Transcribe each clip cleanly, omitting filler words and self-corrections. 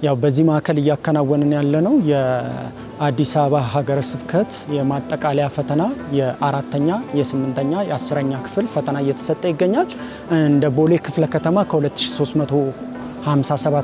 ያው በዚህ ማዕከል እያከናወንን ያለነው የአዲስ አበባ ሀገረ ስብከት የማጠቃለያ ፈተና የአራተኛ የስምንተኛ የአስረኛ ክፍል ፈተና እየተሰጠ ይገኛል። እንደ ቦሌ ክፍለ ከተማ ከ2357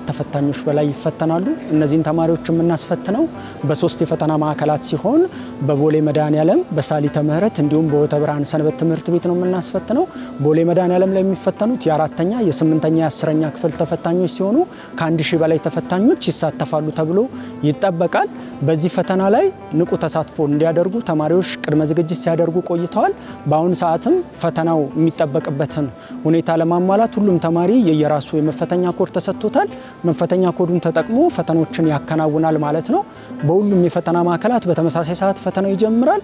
ተፈታኞች በላይ ይፈተናሉ። እነዚህን ተማሪዎች የምናስፈትነው በሶስት የፈተና ማዕከላት ሲሆን በቦሌ መድኃኔዓለም፣ በሳሊተ ምህረት እንዲሁም በወተ ብርሃን ሰንበት ትምህርት ቤት ነው የምናስፈትነው። ቦሌ መድኃኔዓለም ላይ የሚፈተኑት የአራተኛ የስምንተኛ የአስረኛ ክፍል ተፈታኞች ሲሆኑ ከ1000 በላይ ተፈታኞች ይሳተፋሉ ተብሎ ይጠበቃል። በዚህ ፈተና ላይ ንቁ ተሳትፎ እንዲያደርጉ ተማሪዎች ቅድመ ዝግጅት ሲያደርጉ ቆይተዋል። በአሁኑ ሰዓትም ፈተናው የሚጠበቅበትን ሁኔታ ለማሟላት ሁሉም ተማሪ የየራሱ የመፈተኛ ኮድ ተሰጥቶታል። መፈተኛ ኮዱን ተጠቅሞ ፈተናዎችን ያከናውናል ማለት ነው። በሁሉም የፈተና ማዕከላት በተመሳሳይ ሰዓት ፈተናው ይጀምራል።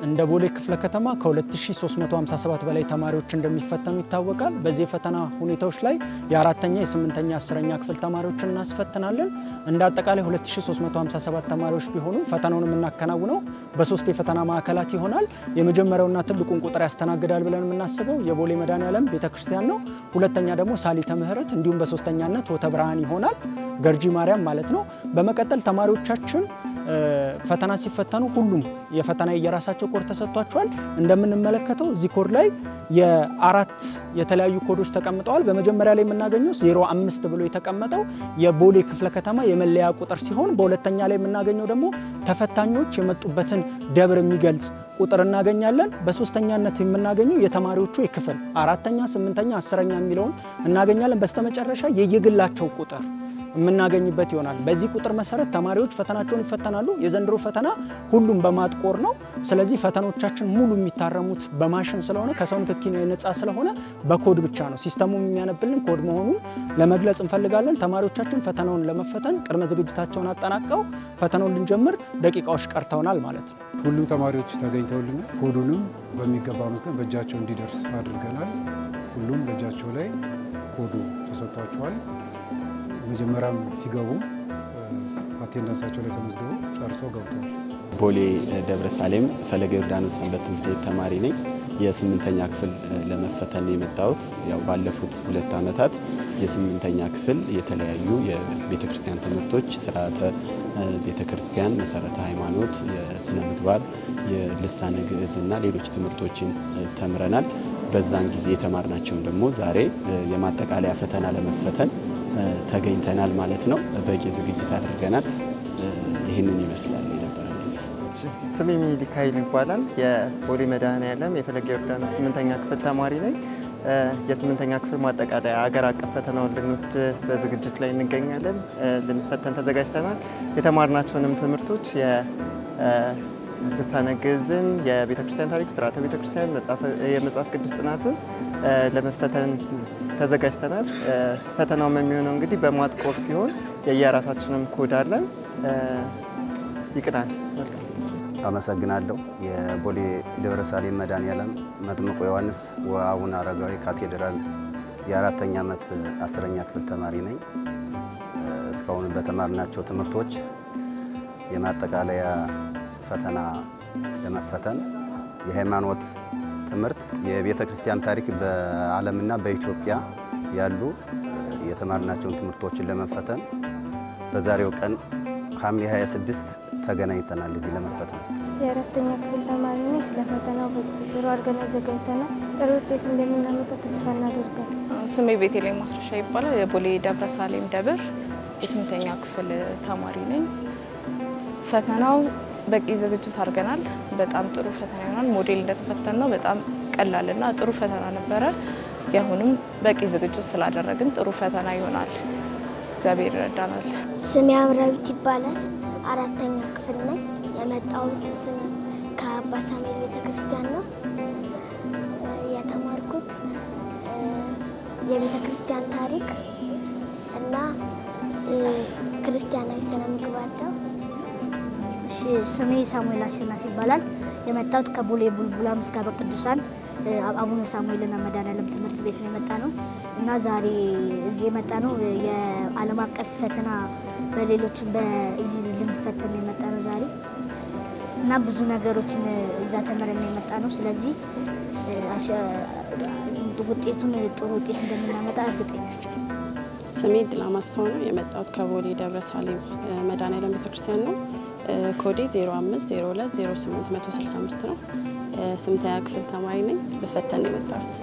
እንደ ቦሌ ክፍለ ከተማ ከ2357 በላይ ተማሪዎች እንደሚፈተኑ ይታወቃል። በዚህ የፈተና ሁኔታዎች ላይ የአራተኛ የስምንተኛ አስረኛ ክፍል ተማሪዎችን እናስፈትናለን። እንደ አጠቃላይ 2357 ተማሪዎች ቢሆኑ ፈተናውን የምናከናውነው በሶስት የፈተና ማዕከላት ይሆናል። የመጀመሪያውና ትልቁን ቁጥር ያስተናግዳል ብለን የምናስበው የቦሌ መድኃኔዓለም ቤተክርስቲያን ነው። ሁለተኛ ደግሞ ሳሊተ ምህረት እንዲሁም በሶስተኛነት ወተ ብርሃን ይሆናል፣ ገርጂ ማርያም ማለት ነው። በመቀጠል ተማሪዎቻችን ፈተና ሲፈተኑ ሁሉም የፈተና የራሳቸው ኮድ ተሰጥቷቸዋል። እንደምንመለከተው እዚህ ኮድ ላይ የአራት የተለያዩ ኮዶች ተቀምጠዋል። በመጀመሪያ ላይ የምናገኘው 05 ብሎ የተቀመጠው የቦሌ ክፍለ ከተማ የመለያ ቁጥር ሲሆን በሁለተኛ ላይ የምናገኘው ደግሞ ተፈታኞች የመጡበትን ደብር የሚገልጽ ቁጥር እናገኛለን። በሶስተኛነት የምናገኘው የተማሪዎቹ የክፍል አራተኛ፣ ስምንተኛ፣ አስረኛ የሚለውን እናገኛለን። በስተመጨረሻ የየግላቸው ቁጥር የምናገኝበት ይሆናል። በዚህ ቁጥር መሰረት ተማሪዎች ፈተናቸውን ይፈተናሉ። የዘንድሮ ፈተና ሁሉም በማጥቆር ነው። ስለዚህ ፈተናዎቻችን ሙሉ የሚታረሙት በማሽን ስለሆነ ከሰው ንክኪ ነፃ ስለሆነ በኮድ ብቻ ነው። ሲስተሙ የሚያነብልን ኮድ መሆኑን ለመግለጽ እንፈልጋለን። ተማሪዎቻችን ፈተናውን ለመፈተን ቅድመ ዝግጅታቸውን አጠናቀው ፈተናውን ልንጀምር ደቂቃዎች ቀርተውናል ማለት ነው። ሁሉም ተማሪዎች ተገኝተውልን ኮዱንም በሚገባ መስከን በእጃቸው እንዲደርስ አድርገናል። ሁሉም በእጃቸው ላይ ኮዱ ተሰጥቷቸዋል። መጀመሪያም ሲገቡ አቴንዳንሳቸው ላይ ተመዝግበው ጨርሰው ገብተዋል። ቦሌ ደብረ ሳሌም ፈለገ ዮርዳኖስ ሰንበት ትምህርት ቤት ተማሪ ነኝ። የስምንተኛ ክፍል ለመፈተን የመጣሁት ያው ባለፉት 2 ዓመታት የስምንተኛ ክፍል የተለያዩ የቤተክርስቲያን ትምህርቶች ስርዓተ ቤተክርስቲያን፣ መሰረተ ሃይማኖት፣ የስነ ምግባር፣ የልሳነ ግዕዝና ሌሎች ትምህርቶችን ተምረናል። በዛን ጊዜ የተማርናቸውን ደግሞ ዛሬ የማጠቃለያ ፈተና ለመፈተን ተገኝተናል ማለት ነው። በቂ ዝግጅት አድርገናል። ይህንን ይመስላል የነበረ ጊዜ። ስሜ ሚካኤል ይባላል። የቦሌ መድኃኔዓለም የፈለገ ዮርዳኖስ 8ኛ ክፍል ተማሪ ነኝ። የ8ኛ ክፍል ማጠቃለያ አገር አቀፍ ፈተናውን ልንወስድ በዝግጅት ላይ እንገኛለን። ልንፈተን ተዘጋጅተናል። የተማርናቸውንም ትምህርቶች ልሳነ ግዕዝን፣ የቤተክርስቲያን ታሪክ፣ ስርዓተ ቤተክርስቲያን፣ የመጽሐፍ ቅዱስ ጥናትን ለመፈተን ተዘጋጅተናል። ፈተናውም የሚሆነው እንግዲህ በማጥቆር ሲሆን የየራሳችንም ኮድ አለን። ይቅናል። አመሰግናለሁ። የቦሌ ደብረ ሳሌም መድኃኔዓለም መጥምቁ ዮሐንስ ወአቡነ አረጋዊ ካቴድራል የ4ኛ ዓመት 10ኛ ክፍል ተማሪ ነኝ። እስካሁን በተማርናቸው ትምህርቶች የማጠቃለያ ፈተና ለመፈተን የሃይማኖት ትምህርት፣ የቤተ ክርስቲያን ታሪክ በዓለምና በኢትዮጵያ ያሉ የተማርናቸውን ትምህርቶችን ለመፈተን በዛሬው ቀን ሐምሌ 26 ተገናኝተናል እዚህ ለመፈተን። የ4ኛ ክፍል ተማሪ ነኝ። ስለ ፈተናው ጥሩ አድርገን አዘጋጅተናል። ጥሩ ውጤት እንደምናመጣ ተስፋ እናደርጋለን። ስሜ ቤተልሔም ማስረሻ ይባላል። የቦሌ ደብረ ሳሌም ደብር የ8ኛ ክፍል ተማሪ ነኝ። ፈተናው በቂ ዝግጅት አድርገናል። በጣም ጥሩ ፈተና ይሆናል። ሞዴል እንደተፈተን ነው። በጣም ቀላልና ጥሩ ፈተና ነበረ። ያሁንም በቂ ዝግጅት ስላደረግን ጥሩ ፈተና ይሆናል። እግዚአብሔር ይረዳናል። ስሜ አምራዊት ይባላል። 4ኛ ክፍል ነኝ። የመጣሁት ከአባ ሳሙኤል ቤተክርስቲያን ነው። የተማርኩት የቤተክርስቲያን ታሪክ እና ክርስቲያናዊ ስነ ምግባር ነው። ስሜ ሳሙኤል አሸናፊ ይባላል። የመጣሁት ከቦሌ ቡልቡላ ምስካበ ቅዱሳን አቡነ ሳሙኤልና መድኃኔዓለም ትምህርት ቤት ነው የመጣ ነው እና ዛሬ እዚህ የመጣ ነው የዓለም አቀፍ ፈተና በሌሎችም በእዚህ ልንፈተን ነው የመጣ ነው ዛሬ እና ብዙ ነገሮችን እዛ ተመረን የመጣ ነው። ስለዚህ ውጤቱን ጥሩ ውጤት እንደምናመጣ እርግጠኛ ነኝ። ስሜ ድላማ አስፋው ነው። የመጣሁት ከቦሌ ደብረ ሳሌም መድኃኔዓለም ቤተክርስቲያን ነው። ኮዴ 050208 ነው። 8ኛ ክፍል ተማሪ ነኝ። ልፈተን ነው የመጣሁት።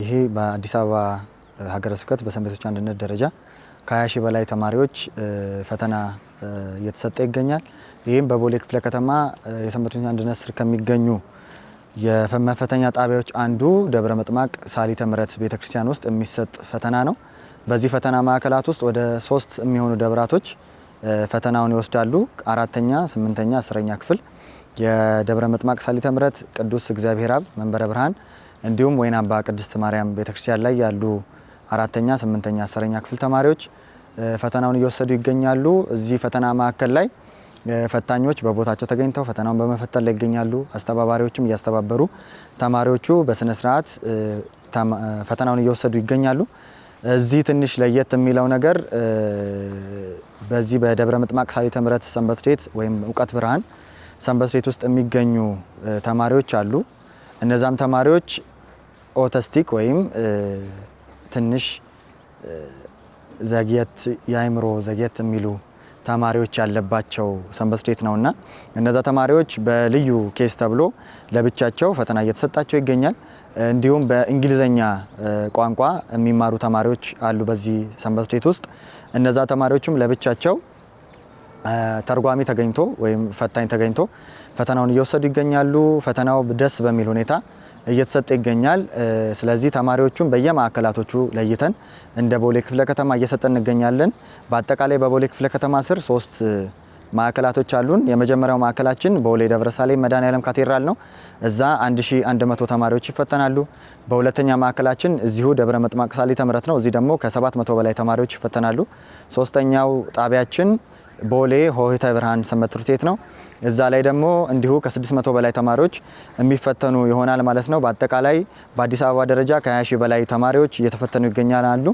ይሄ በአዲስ አበባ ሀገረ ስብከት በሰንበቶች አንድነት ደረጃ ከ20 ሺህ በላይ ተማሪዎች ፈተና እየተሰጠ ይገኛል። ይህም በቦሌ ክፍለ ከተማ የሰንበቶች አንድነት ስር ከሚገኙ የመፈተኛ ጣቢያዎች አንዱ ደብረ ምጥማቅ ሳሊተ ምሕረት ቤተክርስቲያን ውስጥ የሚሰጥ ፈተና ነው። በዚህ ፈተና ማዕከላት ውስጥ ወደ 3 የሚሆኑ ደብራቶች ፈተናውን ይወስዳሉ። 4ኛ፣ 8ኛ፣ 10ኛ ክፍል የደብረ ምጥማቅ ሳሊተ ምሕረት ቅዱስ እግዚአብሔር አብ መንበረ ብርሃን እንዲሁም ወይን አባ ቅድስት ማርያም ቤተክርስቲያን ላይ ያሉ 4ኛ፣ 8ኛ፣ 10ኛ ክፍል ተማሪዎች ፈተናውን እየወሰዱ ይገኛሉ። እዚህ ፈተና ማዕከል ላይ ፈታኞች በቦታቸው ተገኝተው ፈተናውን በመፈተን ላይ ይገኛሉ። አስተባባሪዎችም እያስተባበሩ ተማሪዎቹ በስነ ስርዓት ፈተናውን እየወሰዱ ይገኛሉ። እዚህ ትንሽ ለየት የሚለው ነገር በዚህ በደብረ ምጥማቅ ሳሊተ ምሕረት ሰንበት ቤት ወይም እውቀት ብርሃን ሰንበት ቤት ውስጥ የሚገኙ ተማሪዎች አሉ። እነዛም ተማሪዎች ኦቲስቲክ ወይም ትንሽ ዘግየት የአእምሮ ዘግየት የሚሉ ተማሪዎች ያለባቸው ሰንበት ቤት ነውና እነዛ ተማሪዎች በልዩ ኬስ ተብሎ ለብቻቸው ፈተና እየተሰጣቸው ይገኛል። እንዲሁም በእንግሊዘኛ ቋንቋ የሚማሩ ተማሪዎች አሉ በዚህ ሰንበት ቤት ውስጥ። እነዛ ተማሪዎችም ለብቻቸው ተርጓሚ ተገኝቶ ወይም ፈታኝ ተገኝቶ ፈተናውን እየወሰዱ ይገኛሉ። ፈተናው ደስ በሚል ሁኔታ እየተሰጠ ይገኛል። ስለዚህ ተማሪዎቹን በየማዕከላቶቹ ለይተን እንደ ቦሌ ክፍለ ከተማ እየሰጠን እንገኛለን። በአጠቃላይ በቦሌ ክፍለ ከተማ ስር 3 ማዕከላቶች አሉን። የመጀመሪያው ማዕከላችን ቦሌ ደብረ ሳሌም መድኃኔዓለም ካቴድራል ነው። እዛ 1100 ተማሪዎች ይፈተናሉ። በሁለተኛ ማዕከላችን እዚሁ ደብረ ምጥማቅ ሳሊተ ምሕረት ነው። እዚህ ደግሞ ከ700 በላይ ተማሪዎች ይፈተናሉ። ሶስተኛው ጣቢያችን ቦሌ ሆሄተ ብርሃን ሰንበት ትምህርት ቤት ነው። እዛ ላይ ደግሞ እንዲሁ ከ600 በላይ ተማሪዎች የሚፈተኑ ይሆናል ማለት ነው። በአጠቃላይ በአዲስ አበባ ደረጃ ከ20 ሺህ በላይ ተማሪዎች እየተፈተኑ ይገኛሉ።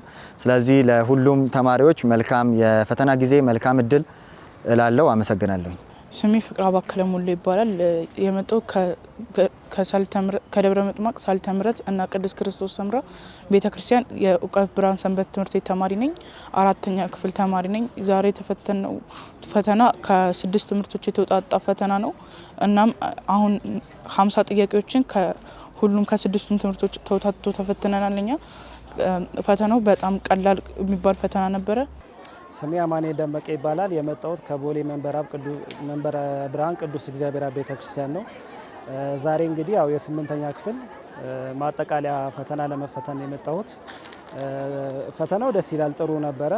ስለዚህ ለሁሉም ተማሪዎች መልካም የፈተና ጊዜ፣ መልካም እድል እላለሁ። አመሰግናለሁ። ስሜ ፍቅር አባከለ ሙሉ ይባላል። የመጣው ከደብረ ምጥማቅ ሳሊተ ምሕረት እና ቅድስት ክርስቶስ ሰምራ ቤተክርስቲያን የእውቀት ብርሃን ሰንበት ትምህርት ቤት ተማሪ ነኝ። 4ኛ ክፍል ተማሪ ነኝ። ዛሬ የተፈተነው ፈተና ከ6 ትምህርቶች የተውጣጣ ፈተና ነው። እናም አሁን 50 ጥያቄዎችን ከሁሉም ከ6ቱም ትምህርቶች ተውጣጥቶ ተፈትነናል። እኛ ፈተናው በጣም ቀላል የሚባል ፈተና ነበረ። ስሜ አማኔ ደመቀ ይባላል። የመጣሁት ከቦሌ መንበረ ብርሃን ቅዱስ እግዚአብሔር አብ ቤተክርስቲያን ነው። ዛሬ እንግዲህ ያው የ8ኛ ክፍል ማጠቃለያ ፈተና ለመፈተን የመጣሁት። ፈተናው ደስ ይላል፣ ጥሩ ነበረ።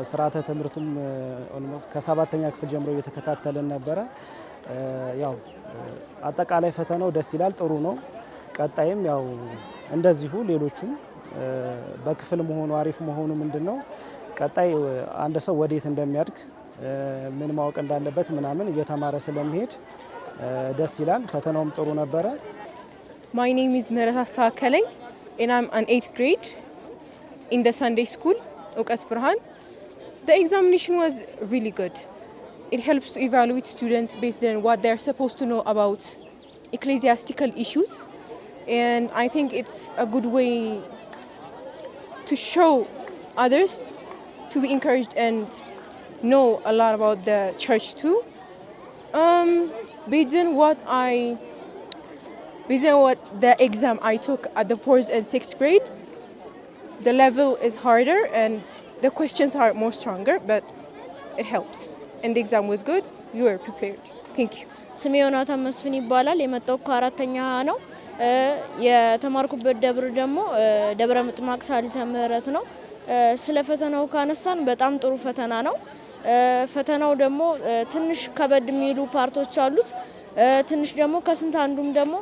ስርዓተ ትምህርቱም ኦልሞስት ከ7ኛ ክፍል ጀምሮ እየተከታተልን ነበረ። ያው አጠቃላይ ፈተናው ደስ ይላል፣ ጥሩ ነው። ቀጣይም ያው እንደዚሁ ሌሎቹም በክፍል መሆኑ አሪፍ መሆኑ ምንድነው ቀጣይ አንድ ሰው ወዴት እንደሚያድግ ምን ማወቅ እንዳለበት ምናምን እየተማረ ስለሚሄድ ደስ ይላል። ፈተናውም ጥሩ ነበረ። My name is Merat Astakeleng and I'm an 8th grade in the Sunday school, Ukat Burhan. The examination was really good. It helps to evaluate students based on what they're supposed to know about ecclesiastical issues, and I think it's a good way to show others to be encouraged and know a lot about the church too. Based on what the exam I took at the 4th and 6th grade, the level is harder and the questions are more stronger, but it helps. And the exam was good. You were prepared. Thank you. ስሜ ዮናታን መስፍን ይባላል። የመጣው ከ4ኛ ነው። የተማርኩበት ደብር ደግሞ ደብረ ምጥማቅ ሳሊተ ምሕረት ነው። ስለ ፈተናው ካነሳን በጣም ጥሩ ፈተና ነው። ፈተናው ደግሞ ትንሽ ከበድ የሚሉ ፓርቶች አሉት። ትንሽ ደግሞ ከስንት አንዱም ደግሞ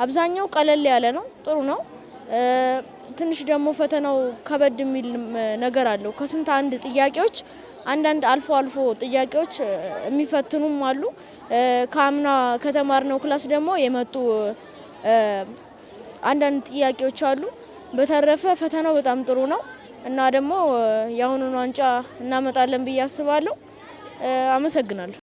አብዛኛው ቀለል ያለ ነው፣ ጥሩ ነው። ትንሽ ደግሞ ፈተናው ከበድ የሚል ነገር አለው። ከስንት አንድ ጥያቄዎች አንዳንድ አልፎ አልፎ ጥያቄዎች የሚፈትኑም አሉ። ከአምና ከተማርነው ክላስ ደግሞ የመጡ አንዳንድ ጥያቄዎች አሉ። በተረፈ ፈተናው በጣም ጥሩ ነው እና ደግሞ የአሁኑን ዋንጫ እናመጣለን ብዬ አስባለሁ። አመሰግናለሁ።